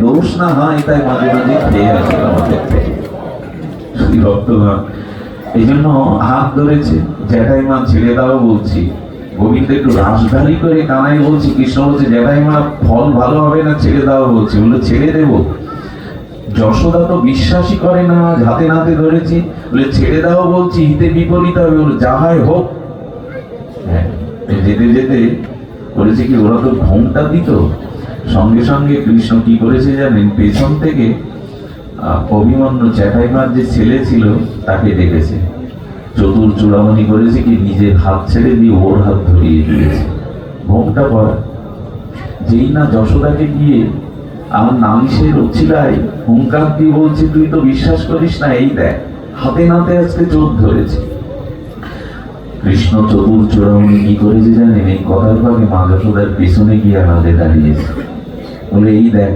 দোষ না হয় তাই মাঝে মাঝে খেয়ে আসে আমাদের থেকে শ্রী ভক্তগণ। এই জন্য হাত ধরেছে, জ্যাঠাইমা ছেড়ে দাও বলছি। গোবিন্দ একটু রাসধারী করে কানাই বলছি, কৃষ্ণ বলছে জ্যাঠাইমা ফল ভালো হবে না, ছেড়ে দাও বলছি। বললো ছেড়ে দেবো? যশোদা তো বিশ্বাসই করে না, হাতে নাতে ধরেছি। বলে ছেড়ে দাও বলছি, হিতে বিপরীত হবে। বলে যা হয় হোক। হ্যাঁ, যেতে যেতে বলেছে কি, ওরা তো ঘোমটা দিত। সঙ্গে সঙ্গে কৃষ্ণ কি করেছে জানেন, পেছন থেকে অভিমন্যু জ্যাঠাইমার যে ছেলে ছিল তাকে ডেকেছে। চতুর চূড়ামণি করেছে কি, নিজের হাত ছেড়ে দিয়ে ওর হাত ধরিয়ে দিয়েছে ঘোমটা পরা। যেই না যশোদাকে গিয়ে আমার নামিশের রচিলায় হুঙ্কার দিয়ে বলছে, তুই তো বিশ্বাস করিস না, এই দেখ হাতে নাতে আজকে চোখ ধরেছে। কৃষ্ণ চতুর চূড়ামণি কি করেছে জানেন, এই কথার ভাগে মা যশোদার পেছনে গিয়ে আনালে দাঁড়িয়েছে। বলে এই দেখ